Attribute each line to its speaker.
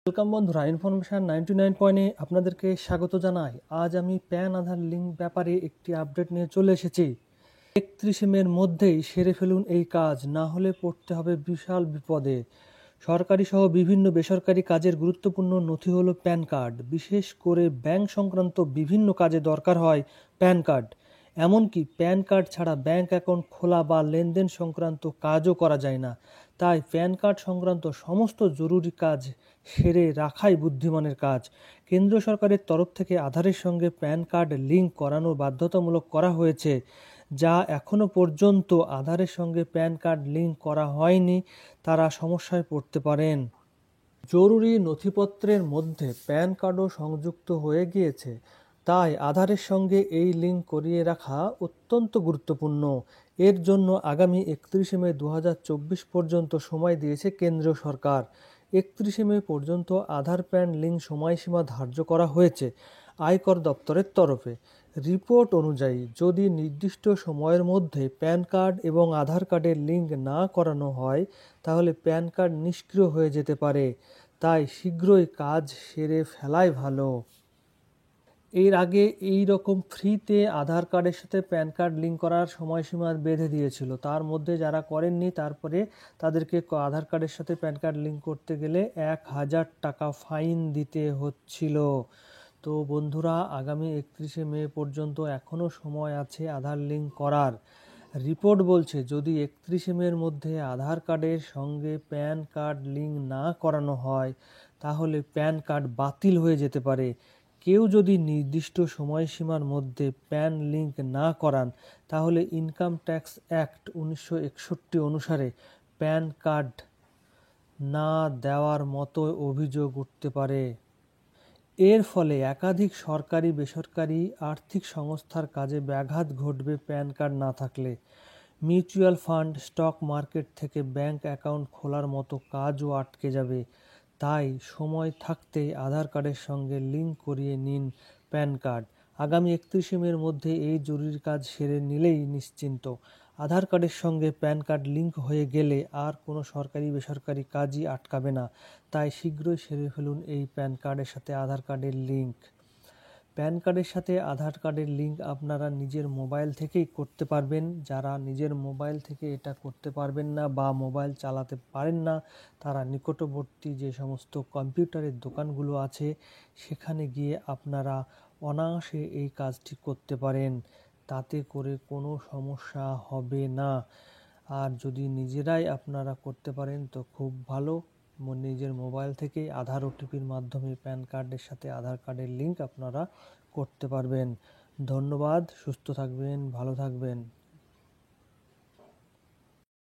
Speaker 1: Welcome বন্ধুরা, information 99 আপনাদেরকে স্বাগত জানাই। আজ আমি প্যান আধার লিঙ্ক ব্যাপারে একটি আপডেট নিয়ে চলে এসেছি। 31 মের মধ্যেই সেরে ফেলুন এই কাজ, না হলে পড়তে হবে বিশাল বিপদে। সরকারি সহ বিভিন্ন বেসরকারি কাজের গুরুত্বপূর্ণ নথি হলো প্যান কার্ড। বিশেষ করে ব্যাংক সংক্রান্ত বিভিন্ন কাজে দরকার হয় প্যান কার্ড। এমনকি প্যান কার্ড ছাড়া ব্যাংক অ্যাকাউন্ট খোলা বা লেনদেন সংক্রান্ত কাজও করা যায় না। তাই প্যান কার্ড সংক্রান্ত সমস্ত জরুরি কাজ সেরে রাখাই বুদ্ধিমানের কাজ। কেন্দ্র সরকারের তরফ থেকে আধারের সঙ্গে প্যান কার্ড লিঙ্ক করানো বাধ্যতামূলক করা হয়েছে। যা এখনও পর্যন্ত আধারের সঙ্গে প্যান কার্ড লিঙ্ক করা হয়নি, তারা সমস্যায় পড়তে পারেন। জরুরি নথিপত্রের মধ্যে প্যান কার্ডও সংযুক্ত হয়ে গিয়েছে, তাই আধারের সঙ্গে এই লিঙ্ক করিয়ে রাখা অত্যন্ত গুরুত্বপূর্ণ। এর জন্য আগামী 31 মে 2024 পর্যন্ত সময় দিয়েছে কেন্দ্রীয় সরকার। 31 মে পর্যন্ত আধার প্যান লিঙ্ক সময়সীমা ধার্য করা হয়েছে আয়কর দপ্তরের তরফে। রিপোর্ট অনুযায়ী যদি নির্দিষ্ট সময়ের মধ্যে প্যান কার্ড এবং আধার কার্ডের লিঙ্ক না করানো হয়, তাহলে প্যান কার্ড নিষ্ক্রিয় হয়ে যেতে পারে। তাই শীঘ্রই কাজ সেরে ফেলাই ভালো। এর আগে এই রকম ফ্রিতে আধার কার্ডের সাথে প্যান কার্ড লিঙ্ক করার সময়সীমা বেঁধে দিয়েছিল। তার মধ্যে যারা করেননি তারপরে তাদেরকে আধার কার্ডের সাথে প্যান কার্ড লিঙ্ক করতে গেলে 1000 টাকা ফাইন দিতে হচ্ছিল। তো বন্ধুরা, আগামী 31 মে পর্যন্ত এখনও সময় আছে আধার লিঙ্ক করার। রিপোর্ট বলছে যদি 31 মের মধ্যে আধার কার্ডের সঙ্গে প্যান কার্ড লিঙ্ক না করানো হয়, তাহলে প্যান কার্ড বাতিল হয়ে যেতে পারে। কেউ যদি নির্দিষ্ট সময়সীমার মধ্যে প্যান লিঙ্ক না করান, তাহলে ইনকাম ট্যাক্স অ্যাক্ট 1961 অনুসারে প্যান কার্ড না দেওয়ার মতো অভিযোগ উঠতে পারে। এর ফলে একাধিক সরকারি বেসরকারি আর্থিক সংস্থার কাজে ব্যাঘাত ঘটবে প্যান কার্ড না থাকলে। মিউচুয়াল ফান্ড, স্টক মার্কেট থেকে ব্যাংক অ্যাকাউন্ট খোলার মতো কাজও আটকে যাবে। তাই সময় থাকতে আধার কার্ডের সঙ্গে লিঙ্ক করিয়ে নিন প্যান কার্ড। আগামী 31 মের মধ্যে এই জরুরি কাজ সেরে নিলেই নিশ্চিন্ত। আধার কার্ডের সঙ্গে প্যান কার্ড লিঙ্ক হয়ে গেলে আর কোনো সরকারি বেসরকারি কাজই আটকাবে না। তাই শীঘ্রই সেরে ফেলুন এই প্যান কার্ডের সাথে আধার কার্ডের লিঙ্ক। প্যান কার্ডের সাথে আধার কার্ডের লিঙ্ক আপনারা নিজের মোবাইল থেকেই করতে পারবেন। যারা নিজের মোবাইল থেকে এটা করতে পারবেন না বা মোবাইল চালাতে পারেন না, তারা নিকটবর্তী যে সমস্ত কম্পিউটারের দোকানগুলো আছে সেখানে গিয়ে আপনারা অনায়াসে এই কাজটি করতে পারেন। তাতে করে কোনো সমস্যা হবে না। আর যদি নিজেরাই আপনারা করতে পারেন তো খুব ভালো। নিজের মোবাইল থেকে আধার ওটিপির মাধ্যমে প্যান কার্ডের সাথে আধার কার্ডের লিঙ্ক আপনারা করতে পারবেন। ধন্যবাদ। সুস্থ থাকবেন, ভালো থাকবেন।